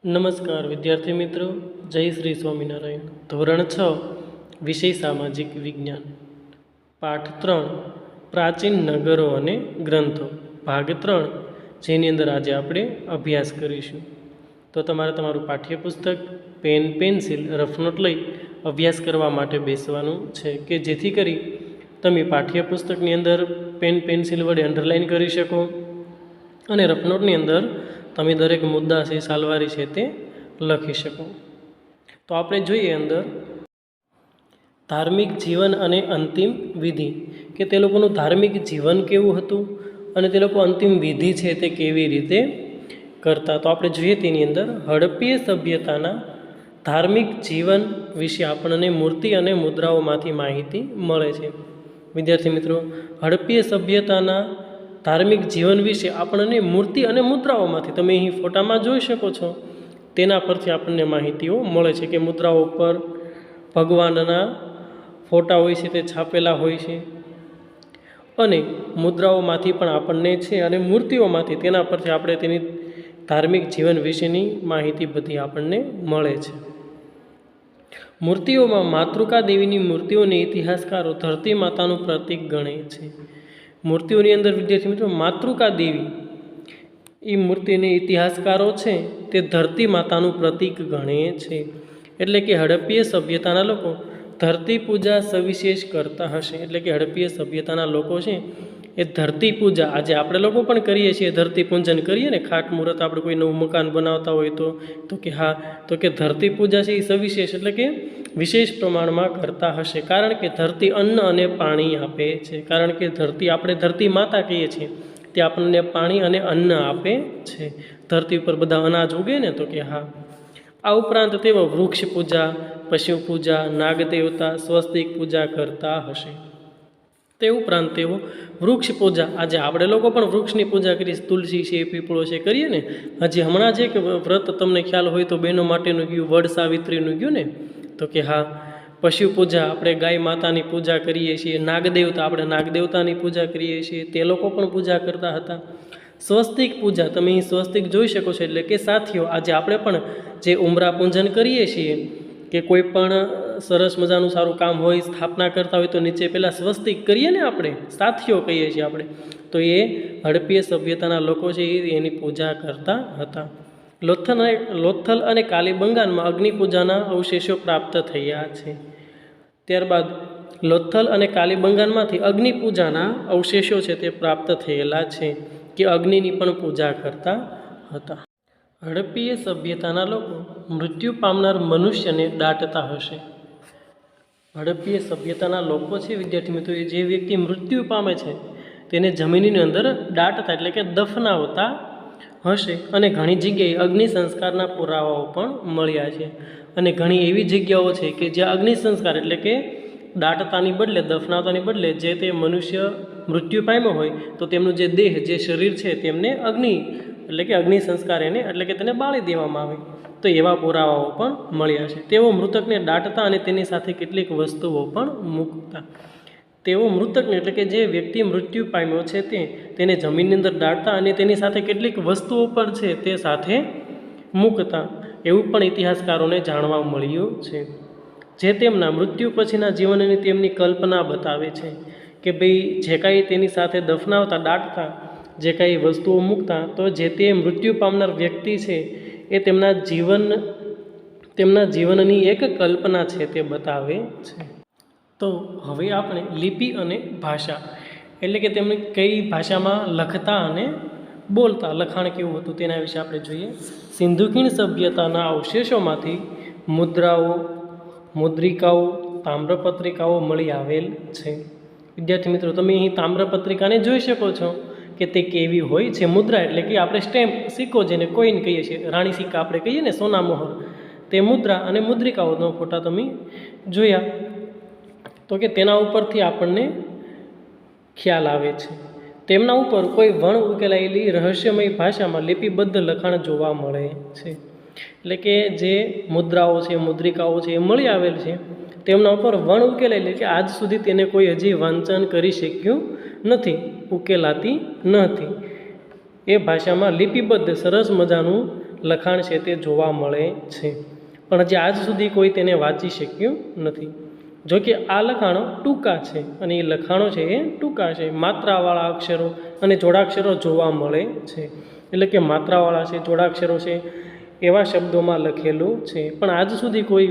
નમસ્કાર વિદ્યાર્થી મિત્રો, જય શ્રી સ્વામિનારાયણ. ધોરણ 6 વિષય સામાજિક વિજ્ઞાન, પાઠ 3 પ્રાચીન નગરો અને ગ્રંથો, ભાગ 3, જેની અંદર આજે આપણે અભ્યાસ કરીશું. તો તમારે તમારું પાઠ્યપુસ્તક, પેન, પેન્સિલ, રફનોટ લઈ અભ્યાસ કરવા માટે બેસવાનું છે, કે જેથી કરી તમે પાઠ્યપુસ્તકની અંદર પેન પેન્સિલ વડે અંડરલાઇન કરી શકો અને રફનોટની અંદર તમે દરેક મુદ્દા છે, સાલવારી છે, તે લખી શકો. તો આપણે જોઈએ અંદર ધાર્મિક જીવન અને અંતિમ વિધિ, કે તે લોકોનું ધાર્મિક જીવન કેવું હતું અને તે લોકો અંતિમ વિધિ છે તે કેવી રીતે કરતા. તો આપણે જોઈએ તેની અંદર હડપ્પીય સભ્યતાના ધાર્મિક જીવન વિશે આપણને મૂર્તિ અને મુદ્રાઓમાંથી માહિતી મળે છે. વિદ્યાર્થી મિત્રો, હડપ્પીય સભ્યતાના ધાર્મિક જીવન વિશે આપણને મૂર્તિ અને મુદ્રાઓમાંથી, તમે અહીં ફોટામાં જોઈ શકો છો, તેના પરથી આપણને માહિતીઓ મળે છે કે મુદ્રાઓ પર ભગવાનના ફોટા હોય છે તે છાપેલા હોય છે અને મુદ્રાઓમાંથી પણ આપણને છે અને મૂર્તિઓમાંથી તેના પરથી આપણે તેની ધાર્મિક જીવન વિશેની માહિતી બધી આપણને મળે છે. મૂર્તિઓમાં માતૃકા દેવીની મૂર્તિઓને ઇતિહાસકારો ધરતી માતાનું પ્રતીક ગણે છે. મૂર્તિઓની અંદર વિદ્યાર્થી મિત્રો માતૃકા દેવી એ મૂર્તિને ઇતિહાસકારો છે તે ધરતી માતાનું પ્રતીક ગણે છે. એટલે કે હડપ્પીય સભ્યતાના લોકો ધરતી પૂજા સવિશેષ કરતા હશે. એટલે કે હડપ્પીય સભ્યતાના લોકો છે એ ધરતી પૂજા, આજે આપણે લોકો પણ કરીએ છીએ, ધરતી પૂજન કરીએ ને, ખાટ મુહૂર્ત આપણે કોઈ નવું મકાન બનાવતા હોય તો કે હા, તો કે ધરતી પૂજા છે એ સવિશેષ એટલે કે વિશેષ પ્રમાણમાં કરતા હશે. કારણ કે ધરતી અન્ન અને પાણી આપે છે. કારણ કે ધરતી, આપણે ધરતી માતા કહીએ છીએ, તે આપણને પાણી અને અન્ન આપે છે. ધરતી ઉપર બધા અનાજ ઉગે ને, તો કે હા. આ ઉપરાંત તેઓ વૃક્ષ પૂજા, પશુ પૂજા, નાગદેવતા, સ્વસ્તિક પૂજા કરતા હશે. તે ઉપરાંત તેઓ વૃક્ષ પૂજા, આજે આપણે લોકો પણ વૃક્ષની પૂજા કરીએ, તુલસી છે, પીપળો છે, કરીએ ને. હજી હમણાં જે વ્રત તમને ખ્યાલ હોય તો બહેનો માટેનું ગયું, વડ સાવિત્રીનું ગયું ને, તો કે હા. પશુ પૂજા, આપણે ગાય માતાની પૂજા કરીએ છીએ. નાગદેવતા, આપણે નાગદેવતાની પૂજા કરીએ છીએ, તે લોકો પણ પૂજા કરતા હતા. સ્વસ્તિક પૂજા, તમે અહીં સ્વસ્તિક જોઈ શકો છો, એટલે કે સાથીઓ. આજે આપણે પણ જે ઉમરા પૂજન કરીએ છીએ કે કોઈ પણ સરસ મજાનું સારું કામ હોય, સ્થાપના કરતા હોય તો નીચે પહેલાં સ્વસ્તિક કરીએ ને, આપણે સાથીઓ કહીએ છીએ આપણે. તો એ હડપ્પીય સભ્યતાના લોકો છે એ એની પૂજા કરતા હતા. લોથલ અને કાલીબંગાનમાં અગ્નિ પૂજાના અવશેષો પ્રાપ્ત થયા છે. ત્યારબાદ લોથલ અને કાલીબંગાનમાંથી અગ્નિ પૂજાના અવશેષો છે તે પ્રાપ્ત થયેલા છે, કે અગ્નિની પણ પૂજા કરતા હતા. હડપ્પીય સભ્યતાના લોકો મૃત્યુ પામનાર મનુષ્યને દાટતા હશે. હડપ્પીય સભ્યતાના લોકો છે વિદ્યાર્થી મિત્રો, જે વ્યક્તિ મૃત્યુ પામે છે તેને જમીનની અંદર દાટતા એટલે કે દફનાવતા હશે. અને ઘણી જગ્યાએ અગ્નિ સંસ્કારના પુરાવાઓ પણ મળ્યા છે. અને ઘણી એવી જગ્યાઓ છે કે જ્યાં અગ્નિ સંસ્કાર એટલે કે દાટતાની બદલે, દફનાવતાની બદલે, જે તે મનુષ્ય મૃત્યુ પામ્યો હોય તો તેમનું જે દેહ, જે શરીર છે તેમને અગ્નિ એટલે કે અગ્નિ સંસ્કાર એને એટલે કે તેને બાળી દેવામાં આવે. તો એવા પુરાવાઓ પણ મળ્યા છે. તેઓ મૃતકને દાટતા અને તેની સાથે કેટલીક વસ્તુઓ પણ મૂકતા. તેઓ મૃતકને એટલે કે જે વ્યક્તિ મૃત્યુ પામ્યો છે તેને જમીનની અંદર દાટતા અને તેની સાથે કેટલીક વસ્તુઓ પર છે તે સાથે મૂકતા, એવું પણ ઇતિહાસકારોને જાણવા મળ્યું છે. જે તેમના મૃત્યુ પછીના જીવનની તેમની કલ્પના બતાવે છે કે ભાઈ જે કાંઈ તેની સાથે દફનાવતા, દાટતા, જે કાંઈ વસ્તુઓ મૂકતા, તો જે તે મૃત્યુ પામનાર વ્યક્તિ છે એ તેમના જીવનની એક કલ્પના છે તે બતાવે છે. તો હવે આપણે લિપિ અને ભાષા, એટલે કે તેમને કઈ ભાષામાં લખતા અને બોલતા, લખાણ કેવું હતું તેના વિશે આપણે જોઈએ. સિંધુ ખીણ સભ્યતાના અવશેષોમાંથી મુદ્રાઓ, મુદ્રિકાઓ, તામ્રપત્રિકાઓ મળી આવેલ છે. વિદ્યાર્થી મિત્રો, તમે અહીં તામ્રપત્રિકાને જોઈ શકો છો કે તે કેવી હોય છે. મુદ્રા એટલે કે આપણે સ્ટેમ્પ, સિક્કો જેને કોઈન કહીએ છીએ, રાણી સિક્કા આપણે કહીએ ને, સોના મોહર, તે મુદ્રા અને મુદ્રિકાઓનો ફોટા તમે જોયા તો કે તેના ઉપરથી આપણને ખ્યાલ આવે છે. તેમના ઉપર કોઈ વણ ઉકેલાયેલી રહસ્યમય ભાષામાં લિપિબદ્ધ લખાણ જોવા મળે છે. એટલે કે જે મુદ્રાઓ છે, મુદ્રિકાઓ છે એ મળી આવેલ છે, તેમના ઉપર વણ ઉકેલાયેલી, કે આજ સુધી તેને કોઈ હજી વાંચન કરી શક્યું નથી, ઉકેલાતી નથી. એ ભાષામાં લિપિબદ્ધ સરસ મજાનું લખાણ છે તે જોવા મળે છે, પણ હજી આજ સુધી કોઈ તેને વાંચી શક્યું નથી. જો કે આ લખાણો ટૂંકા છે અને એ લખાણો છે એ ટૂંકા છે. માત્રાવાળા અક્ષરો અને જોડાક્ષરો જોવા મળે છે, એટલે કે માત્રાવાળા છે, જોડાક્ષરો છે એવા શબ્દોમાં લખેલું છે, પણ આજ સુધી કોઈ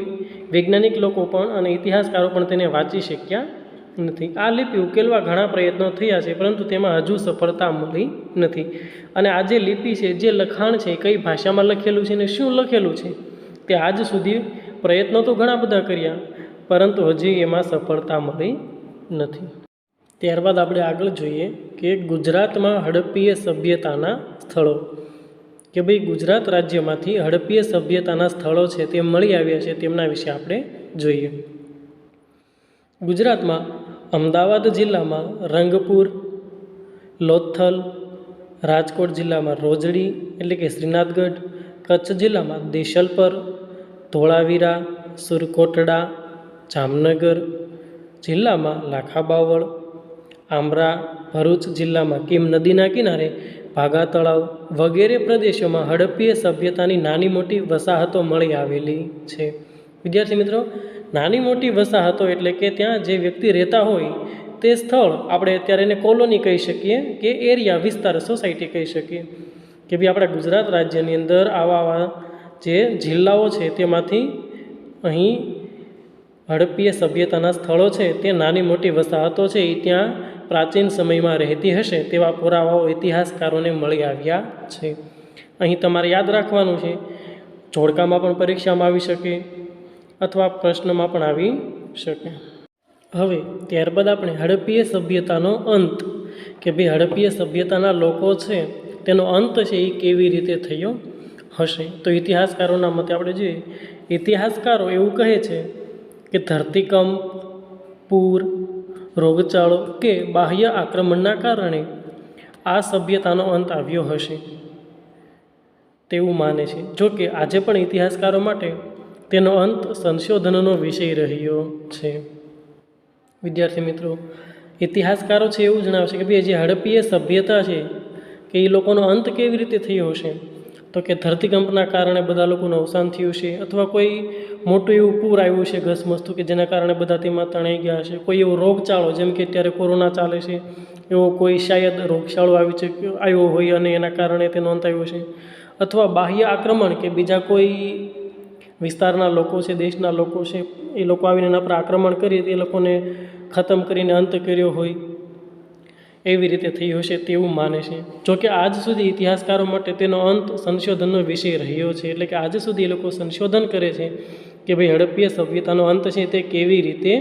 વૈજ્ઞાનિક લોકો પણ અને ઇતિહાસકારો પણ તેને વાંચી શક્યા નથી. આ લિપિ ઉકેલવા ઘણા પ્રયત્નો થયા છે, પરંતુ તેમાં હજુ સફળતા મળી નથી. અને આ જે લિપિ છે, જે લખાણ છે, કઈ ભાષામાં લખેલું છે ને શું લખેલું છે તે આજ સુધી પ્રયત્નો તો ઘણા બધા કર્યા, પરંતુ હજી એમાં સફળતા મળી નથી. ત્યારબાદ આપણે આગળ જોઈએ કે ગુજરાતમાં હડપ્પીય સભ્યતાના સ્થળો, કે ભાઈ ગુજરાત રાજ્યમાંથી હડપ્પીય સભ્યતાના સ્થળો છે તે મળી આવ્યા છે, તેમના વિશે આપણે જોઈએ. ગુજરાતમાં અમદાવાદ જિલ્લામાં રંગપુર, લોથલ, રાજકોટ જિલ્લામાં રોજડી એટલે કે શ્રીનાથગઢ, કચ્છ જિલ્લામાં દેશલપર, ધોળાવીરા, સુરકોટડા, જામનગર જિલ્લામાં લાખાબાવળ, આમરા, ભરૂચ જિલ્લામાં કીમ નદીના કિનારે ભાગા તળાવ વગેરે પ્રદેશોમાં હડપ્પીય સભ્યતાની નાની મોટી વસાહતો મળી આવેલી છે. વિદ્યાર્થી મિત્રો, નાની મોટી વસાહતો એટલે કે ત્યાં જે વ્યક્તિ રહેતા હોય તે સ્થળ આપણે અત્યારે એને કોલોની કહી શકીએ કે એરિયા, વિસ્તાર, સોસાયટી કહી શકીએ. કે ભાઈ આપણા ગુજરાત રાજ્યની અંદર આવા જે જિલ્લાઓ છે તેમાંથી અહીં હડપ્પીય સભ્યતાના સ્થળો છે તે નાની મોટી વસાહતો છે એ ત્યાં પ્રાચીન સમયમાં રહેતી હશે તેવા પુરાવાઓ ઇતિહાસકારોને મળી આવ્યા છે. અહીં તમારે યાદ રાખવાનું છે, જોડકામાં પણ પરીક્ષામાં આવી શકે અથવા પ્રશ્નમાં પણ આવી શકે. હવે ત્યારબાદ આપણે હડપ્પીય સભ્યતાનો અંત, કે ભાઈ હડપ્પીય સભ્યતાના લોકો છે તેનો અંત છે એ કેવી રીતે થયો હશે. તો ઇતિહાસકારોના મતે આપણે જોઈએ, ઇતિહાસકારો એવું કહે છે કે ધરતીકંપ, પૂર, રોગચાળો કે બાહ્ય આક્રમણના કારણે આ સભ્યતાનો અંત આવ્યો હશે તેવું માને છે. જો કે આજે પણ ઇતિહાસકારો માટે તેનો અંત સંશોધનનો વિષય રહ્યો છે. વિદ્યાર્થી મિત્રો, ઇતિહાસકારો છે એવું જણાવે છે કે ભાઈ જે હડપ્પીય સભ્યતા છે કે એ લોકોનો અંત કેવી રીતે થયો હશે, તો કે ધરતીકંપના કારણે બધા લોકોનું અવસાન થયું છે, અથવા કોઈ મોટું એવું પૂર આવ્યું છે ઘસમસતું કે જેના કારણે બધા તેમાં તણાઈ ગયા છે. કોઈ એવો રોગચાળો, જેમ કે અત્યારે કોરોના ચાલે છે, એવો કોઈ શાયદ રોગચાળો આવ્યો હોય અને એના કારણે તેનો અંત આવ્યો છે. અથવા બાહ્ય આક્રમણ, કે બીજા કોઈ વિસ્તારના લોકો છે, દેશના લોકો છે, એ લોકો આવીને એના પર આક્રમણ કરી એ લોકોને ખતમ કરીને અંત કર્યો હોય, એવી રીતે થઈ હશે તેવું માને છે. જોકે આજ સુધી ઇતિહાસકારો માટે તેનો અંત સંશોધનનો વિષય રહ્યો છે, એટલે કે આજ સુધી એ લોકો સંશોધન કરે છે કે ભાઈ હડપ્પીય સભ્યતાનો અંત છે તે કેવી રીતે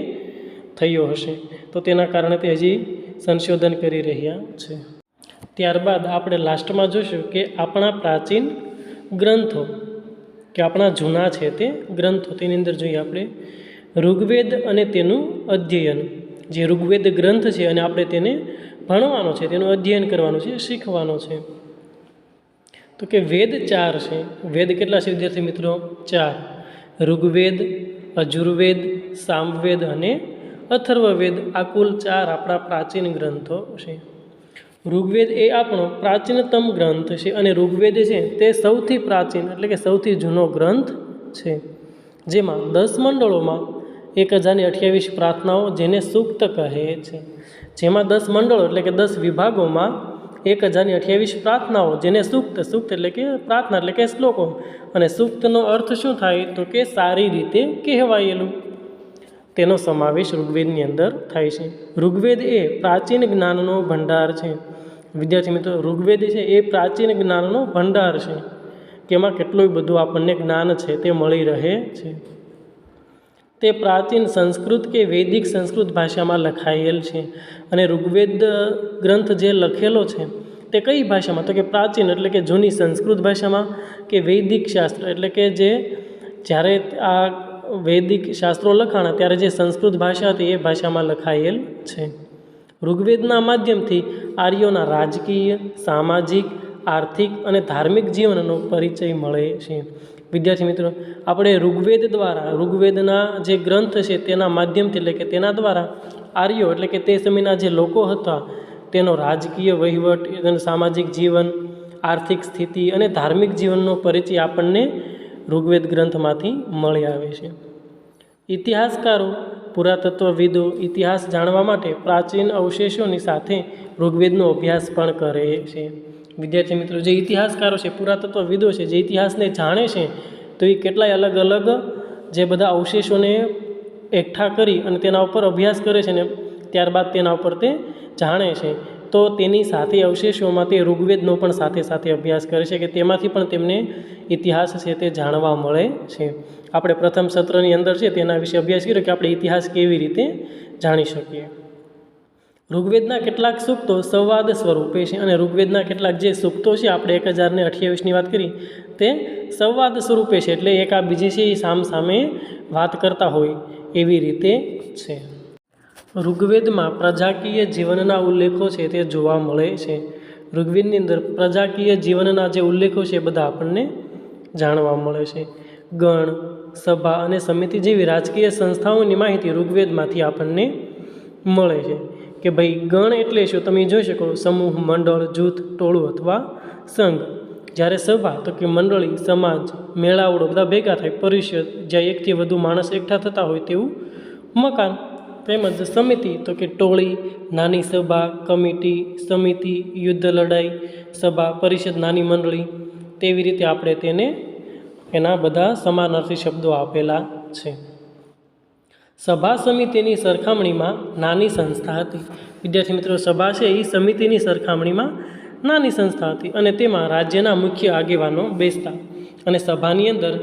થયો હશે, તો તેના કારણે તે હજી સંશોધન કરી રહ્યા છે. ત્યારબાદ આપણે લાસ્ટમાં જોઈશું કે આપણા પ્રાચીન ગ્રંથો, કે આપણા જૂના છે તે ગ્રંથો, તેની અંદર જોઈએ આપણે ઋગ્વેદ અને તેનું અધ્યયન. જે ઋગ્વેદ ગ્રંથ છે અને આપણે તેને ભણવાનો છે, તેનું અધ્યયન કરવાનું છે, શીખવાનો છે. તો કે વેદ 4 છે. વેદ કેટલા છે વિદ્યાર્થી મિત્રો? 4. ઋગ્વેદ, અજુર્વેદ, સામવેદ અને અથર્વવેદ, આ કુલ 4 આપણા પ્રાચીન ગ્રંથો છે. ઋગ્વેદ એ આપણો પ્રાચીનતમ ગ્રંથ છે અને ઋગ્વેદ છે તે સૌથી પ્રાચીન એટલે કે સૌથી જૂનો ગ્રંથ છે, જેમાં 10 મંડળોમાં 1028 પ્રાર્થનાઓ, જેને સૂક્ત કહે છે. જેમાં 10 મંડળો એટલે કે 10 વિભાગોમાં 1028 પ્રાર્થનાઓ, જેને સૂક્ત એટલે કે પ્રાર્થના એટલે કે શ્લોકો, અને સૂક્તનો અર્થ શું થાય તો કે સારી રીતે કહેવાયેલું, તેનો સમાવેશ ઋગ્વેદની અંદર થાય છે. ઋગ્વેદ એ પ્રાચીન જ્ઞાનનો ભંડાર છે. વિદ્યાર્થી મિત્રો, ઋગ્વેદ છે એ પ્રાચીન જ્ઞાનનો ભંડાર છે, કે એમાં કેટલું બધું આપણને જ્ઞાન છે તે મળી રહે છે. તે પ્રાચીન સંસ્કૃત કે વૈદિક સંસ્કૃત ભાષામાં લખાયેલ છે. અને ઋગ્વેદ ગ્રંથ જે લખેલો છે તે કઈ ભાષામાં, તો કે પ્રાચીન એટલે કે જૂની સંસ્કૃત ભાષામાં, કે વૈદિક શાસ્ત્ર એટલે કે જે જ્યારે આ વૈદિક શાસ્ત્રો લખાણા ત્યારે જે સંસ્કૃત ભાષા હતી એ ભાષામાં લખાયેલ છે. ઋગ્વેદના માધ્યમથી આર્યોના રાજકીય, સામાજિક, આર્થિક અને ધાર્મિક જીવનનો પરિચય મળે છે. વિદ્યાર્થી મિત્રો, આપણે ઋગ્વેદ દ્વારા, ઋગ્વેદના જે ગ્રંથ છે તેના માધ્યમથી એટલે કે તેના દ્વારા આર્યો એટલે કે તે સમયના જે લોકો હતા તેનો રાજકીય વહીવટ, તેનું સામાજિક જીવન આર્થિક સ્થિતિ અને ધાર્મિક જીવનનો પરિચય આપણને ઋગ્વેદ ગ્રંથમાંથી મળી આવે છે. ઇતિહાસકારો, પુરાતત્વવિદો ઇતિહાસ જાણવા માટે પ્રાચીન અવશેષોની સાથે ઋગ્વેદનો અભ્યાસ પણ કરે છે. વિદ્યાર્થી મિત્રો, જે ઇતિહાસકારો છે, પુરાતત્વવિદો છે, જે ઇતિહાસને જાણે છે, તો એ કેટલાય અલગ અલગ જે બધા અવશેષોને એકઠા કરી અને તેના ઉપર અભ્યાસ કરે છે ને ત્યારબાદ તેના ઉપર તે જાણે છે. તો તેની સાથે અવશેષોમાં તે ઋગ્વેદનો પણ સાથે સાથે અભ્યાસ કરે છે કે તેમાંથી પણ તેમને ઇતિહાસ છે તે જાણવા મળે છે. આપણે પ્રથમ સત્રની અંદર છે તેના વિશે અભ્યાસ કર્યો કે આપણે ઇતિહાસ કેવી રીતે જાણી શકીએ. ઋગ્વેદના કેટલાક સૂક્તો સંવાદ સ્વરૂપે છે અને ઋગ્વેદના કેટલાક જે સૂક્તો છે, આપણે 1028ની વાત કરી, તે સંવાદ સ્વરૂપે છે, એટલે એક આ બીજી છે એ સામસામે વાત કરતા હોય એવી રીતે છે. ઋગ્વેદમાં પ્રજાકીય જીવનના ઉલ્લેખો છે તે જોવા મળે છે. ઋગ્વેદની અંદર પ્રજાકીય જીવનના જે ઉલ્લેખો છે એ બધા આપણને જાણવા મળે છે. ગણ, સભા અને સમિતિ જેવી રાજકીય સંસ્થાઓની માહિતી ઋગ્વેદમાંથી આપણને મળે છે કે ભાઈ ગણ એટલે શું, તમે જોઈ શકો સમૂહ, મંડળ, જૂથ, ટોળું અથવા સંઘ. જ્યારે સભા તો કે મંડળી, સમાજ, મેળાવડો બધા ભેગા થાય, પરિષદ જ્યાં એકથી વધુ માણસ એકઠા થતા હોય તેવું મકાન. તેમજ સમિતિ તો કે ટોળી, નાની સભા, કમિટી, સમિતિ, યુદ્ધ લડાઈ સભા, પરિષદ, નાની મંડળી, તેવી રીતે આપણે તેને એના બધા સમાનાર્થી શબ્દો આપેલા છે. સભા સમિતિની સરખામણીમાં નાની સંસ્થા હતી. વિદ્યાર્થી મિત્રો, સભા છે એ સમિતિની સરખામણીમાં નાની સંસ્થા હતી અને તેમાં રાજ્યના મુખ્ય આગેવાનો બેસતા અને સભાની અંદર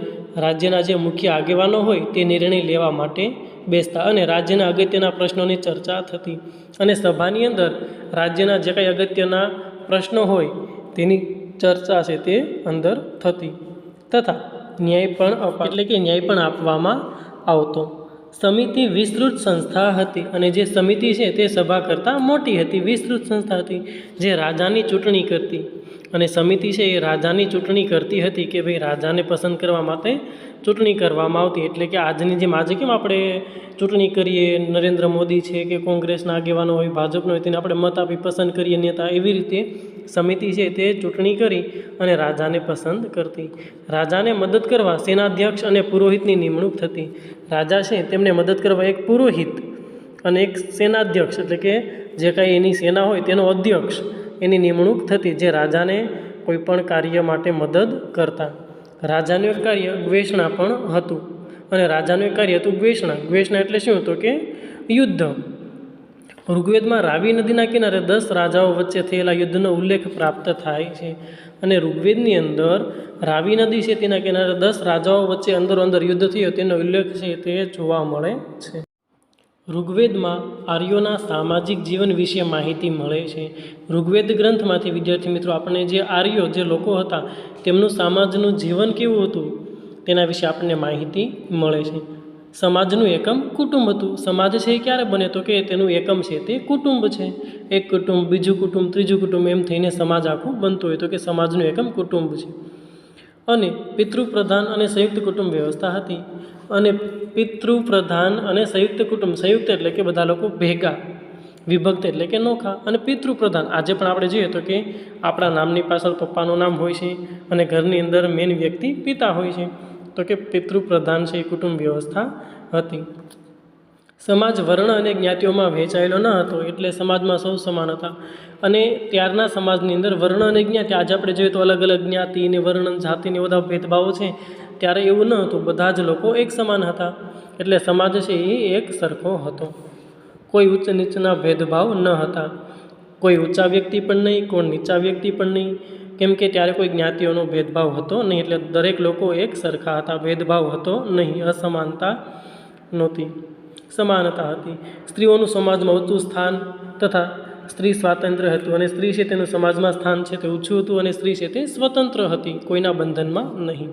રાજ્યના જે મુખ્ય આગેવાનો હોય તે નિર્ણય લેવા માટે બેસતા અને રાજ્યના અગત્યના પ્રશ્નોની ચર્ચા થતી અને સભાની અંદર રાજ્યના જે કંઈ અગત્યના પ્રશ્નો હોય તેની ચર્ચા છે તે અંદર થતી તથા ન્યાય પણ આપવામાં આવતો. સમિતિ વિસ્તૃત સંસ્થા હતી અને જે સમિતિ છે તે સભા કરતાં મોટી હતી, વિસ્તૃત સંસ્થા હતી, જે રાજાની ચૂંટણી કરતી. અને સમિતિ છે એ રાજાની ચૂંટણી કરતી હતી કે ભાઈ રાજાને પસંદ કરવા માટે ચૂંટણી કરવામાં આવતી. એટલે કે આજની જેમ આજે કેમ આપણે ચૂંટણી કરીએ, નરેન્દ્ર મોદી છે કે કોંગ્રેસના આગેવાનો હોય, ભાજપનો હોય, તેને આપણે મત આપી પસંદ કરીએ નેતા, એવી રીતે સમિતિ છે તે ચૂંટણી કરી અને રાજાને પસંદ કરતી. રાજાને મદદ કરવા સેનાધ્યક્ષ અને પુરોહિતની નિમણૂક થતી. રાજા છે તેમને મદદ કરવા એક પુરોહિત અને એક સેનાધ્યક્ષ, એટલે કે જે કાંઈ એની સેના હોય તેનો અધ્યક્ષ, એની નિમણૂક થતી, જે રાજાને કોઈ પણ કાર્ય માટે મદદ કરતા. રાજાનું એક કાર્ય ગવેષણા પણ હતું અને રાજાનું એક કાર્ય હતું ગવેષણા. ગવેષણા એટલે શું, તો કે યુદ્ધ. ઋગ્વેદમાં રાવી નદીના કિનારે 10 રાજાઓ વચ્ચે થયેલા યુદ્ધનો ઉલ્લેખ પ્રાપ્ત થાય છે અને ઋગ્વેદની અંદર રાવી નદી છે તેના કિનારે 10 રાજાઓ વચ્ચે અંદર યુદ્ધ થયો તેનો ઉલ્લેખ છે તે જોવા મળે છે. ઋગ્વેદમાં આર્યોના સામાજિક જીવન વિશે માહિતી મળે છે. ઋગ્વેદ ગ્રંથમાંથી વિદ્યાર્થી મિત્રો આપણને જે આર્યો જે લોકો હતા તેમનું સમાજનું જીવન કેવું હતું તેના વિશે આપણને માહિતી મળે છે. સમાજનું એકમ કુટુંબ હતું. સમાજ છે એ ક્યારે બને, તો કે તેનું એકમ છે તે કુટુંબ છે. એક કુટુંબ, બીજું કુટુંબ, ત્રીજું કુટુંબ, એમ થઈને સમાજ આખું બનતું હોય, તો કે સમાજનું એકમ કુટુંબ છે. અને પિતૃપ્રધાન અને સંયુક્ત કુટુંબ વ્યવસ્થા હતી. અને પિતૃપ્રધાન અને સંયુક્ત કુટુંબ, સંયુક્ત એટલે કે બધા લોકો ભેગા, વિભક્ત એટલે કે નોખા, અને પિતૃપ્રધાન આજે પણ આપણે જોઈએ તો કે આપણા નામની પાછળ પપ્પાનું નામ હોય છે અને ઘરની અંદર મેન વ્યક્તિ પિતા હોય છે, તો કે પિતૃપ્રધાન છે એ કુટુંબ વ્યવસ્થા હતી. સમાજ વર્ણ અને જ્ઞાતિઓમાં વહેંચાયેલો ન હતો, એટલે સમાજમાં સૌ સમાન હતા. અને ત્યારના સમાજની અંદર વર્ણ અને જ્ઞાતિ, આજે આપણે જોઈએ તો અલગ અલગ જ્ઞાતિ ને વર્ણ જાતિને બધા ભેદભાવો છે, ત્યારે એવું ન હતું, બધા જ લોકો એક સમાન હતા. એટલે સમાજ છે એ એક સરખો હતો, કોઈ ઉચ્ચ નીચના ભેદભાવ ન હતા, કોઈ ઊંચા વ્યક્તિ પણ નહીં, કોઈ નીચા વ્યક્તિ પણ નહીં, કેમ કે ત્યારે કોઈ જ્ઞાતિઓનો ભેદભાવ હતો નહીં, એટલે દરેક લોકો એક સરખા હતા, ભેદભાવ હતો નહીં, અસમાનતા નહોતી, સમાનતા હતી. સ્ત્રીઓનું સમાજમાં ઊંચું સ્થાન તથા સ્ત્રી સ્વાતંત્ર્ય હતું, અને સ્ત્રી છે તેનું સમાજમાં સ્થાન છે તે ઊંચું હતું, અને સ્ત્રી છે તે સ્વતંત્ર હતી, કોઈના બંધનમાં નહીં.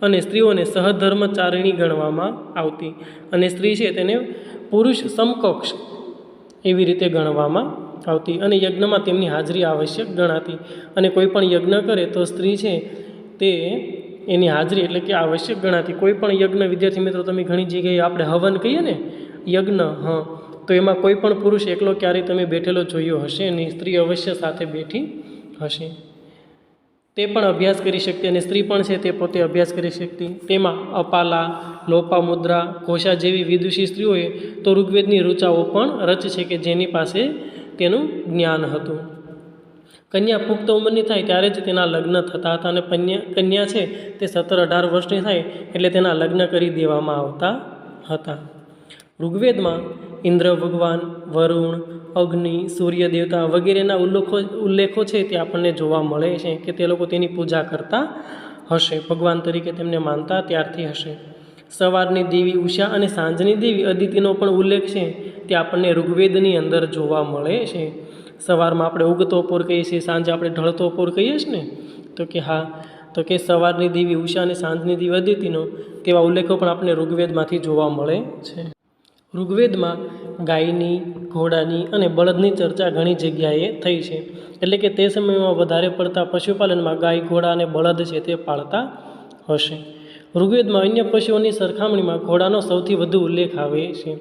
અને સ્ત્રીઓને સહધર્મચારિણી ગણવામાં આવતી, અને સ્ત્રી છે તેને પુરુષ સમકક્ષ એવી રીતે ગણવામાં આવતી, અને યજ્ઞમાં તેમની હાજરી આવશ્યક ગણાતી. અને કોઈ પણ યજ્ઞ કરે તો સ્ત્રી છે તે એની હાજરી એટલે કે આવશ્યક ગણાતી. કોઈ પણ યજ્ઞ, વિદ્યાર્થી મિત્રો તમે ઘણી જગ્યાએ આપણે હવન કહીએ ને, યજ્ઞ, તો એમાં કોઈ પણ પુરુષ એકલો ક્યારેય તમે બેઠેલો જોયો હશે નહીં, સ્ત્રી અવશ્ય સાથે બેઠી હશે. તે પણ અભ્યાસ કરી શકતી અને સ્ત્રી પણ છે તે પોતે અભ્યાસ કરી શકતી. તેમાં અપાલા, લોપામુદ્રા, ઘોષા જેવી વિદુષી સ્ત્રીઓએ તો ઋગ્વેદની ઋચાઓ પણ રચી છે કે જેની પાસે તેનું જ્ઞાન હતું. કન્યા પુખ્ત ઉંમરની થાય ત્યારે જ તેના લગ્ન થતા હતા અને કન્યા છે તે 17-18 વર્ષની થાય એટલે તેના લગ્ન કરી દેવામાં આવતા હતા. ઋગ્વેદમાં ઇન્દ્ર ભગવાન, વરુણ, અગ્નિ, સૂર્ય દેવતા વગેરેના ઉલ્લેખો છે તે આપણને જોવા મળે છે કે તે લોકો તેની પૂજા કરતા હશે, ભગવાન તરીકે તેમને માનતા ત્યારથી હશે. સવારની દેવી ઉષા અને સાંજની દેવી અદિતિનો પણ ઉલ્લેખ છે તે આપણને ઋગ્વેદની અંદર જોવા મળે છે. સવારમાં આપણે ઉગતો પોર કહીએ છીએ, સાંજે આપણે ઢળતો પોર કહીએ છીએ ને, તો કે સવારની દેવી ઉષા અને સાંજની દેવી અદિતિનો તેવા ઉલ્લેખો પણ આપણે ઋગ્વેદમાંથી જોવા મળે છે. ઋગ્વેદમાં ગાયની, ઘોડાની અને બળદની ચર્ચા ઘણી જગ્યાએ થઈ છે. એટલે કે તે સમયમાં વધારે પડતા પશુપાલનમાં ગાય, ઘોડા અને બળદ છે તે પાળતા હશે. ઋગ્વેદમાં અન્ય પશુઓની સરખામણીમાં ઘોડાનો સૌથી વધુ ઉલ્લેખ આવે છે.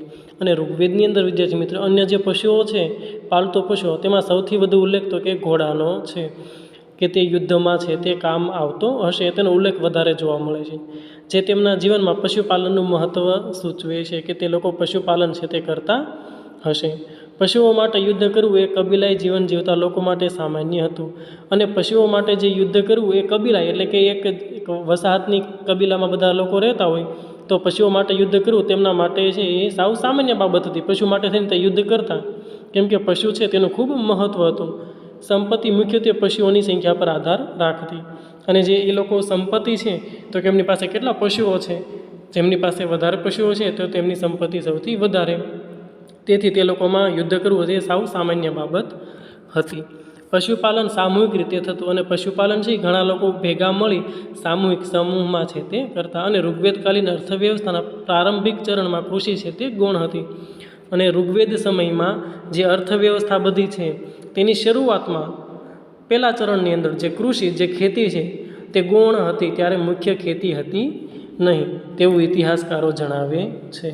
અને ઋગ્વેદની અંદર વિદ્યાર્થી મિત્રો અન્ય જે પશુઓ છે, પાલતુ પશુઓ, તેમાં સૌથી વધુ ઉલ્લેખ તો કે ઘોડાનો છે કે તે યુદ્ધમાં છે તે કામ આવતો હશે, તેનો ઉલ્લેખ વધારે જોવા મળે છે. જે તેમના જીવનમાં પશુપાલનનું મહત્ત્વ સૂચવે છે કે તે લોકો પશુપાલન છે તે કરતા હશે. પશુઓ માટે યુદ્ધ કરવું એ કબીલાઈ જીવન જીવતા લોકો માટે સામાન્ય હતું. અને પશુઓ માટે જે યુદ્ધ કરવું એ કબીલાઈ એટલે કે એક વસાહતની કબીલામાં બધા લોકો રહેતા હોય તો પશુઓ માટે યુદ્ધ કરવું તેમના માટે છે એ સાવ સામાન્ય બાબત હતી. પશુ માટે થઈને તે યુદ્ધ કરતા, કેમ કે પશુ છે તેનું ખૂબ મહત્ત્વ હતું. સંપત્તિ મુખ્યત્વે પશુઓની સંખ્યા પર આધાર રાખતી. અને જે એ લોકો સંપત્તિ છે તો કે એમની પાસે કેટલા પશુઓ છે, જેમની પાસે વધારે પશુઓ છે તો તેમની સંપત્તિ સૌથી વધારે. તેથી તે લોકોમાં યુદ્ધ કરવું એ સાવ સામાન્ય બાબત હતી. પશુપાલન સામૂહિક રીતે થતું અને પશુપાલન છે ઘણા લોકો ભેગા મળી સામૂહિક સમૂહમાં છે તે કરતા. અને ઋગ્વેદકાલીન અર્થવ્યવસ્થાના પ્રારંભિક ચરણમાં કૃષિ છે તે ગૌણ હતી. અને ઋગ્વેદ સમયમાં જે અર્થવ્યવસ્થા બધી છે તેની શરૂઆતમાં પહેલા ચરણની અંદર જે કૃષિ, જે ખેતી છે તે ગૌણ હતી, ત્યારે મુખ્ય ખેતી હતી નહીં તેવું ઇતિહાસકારો જણાવે છે.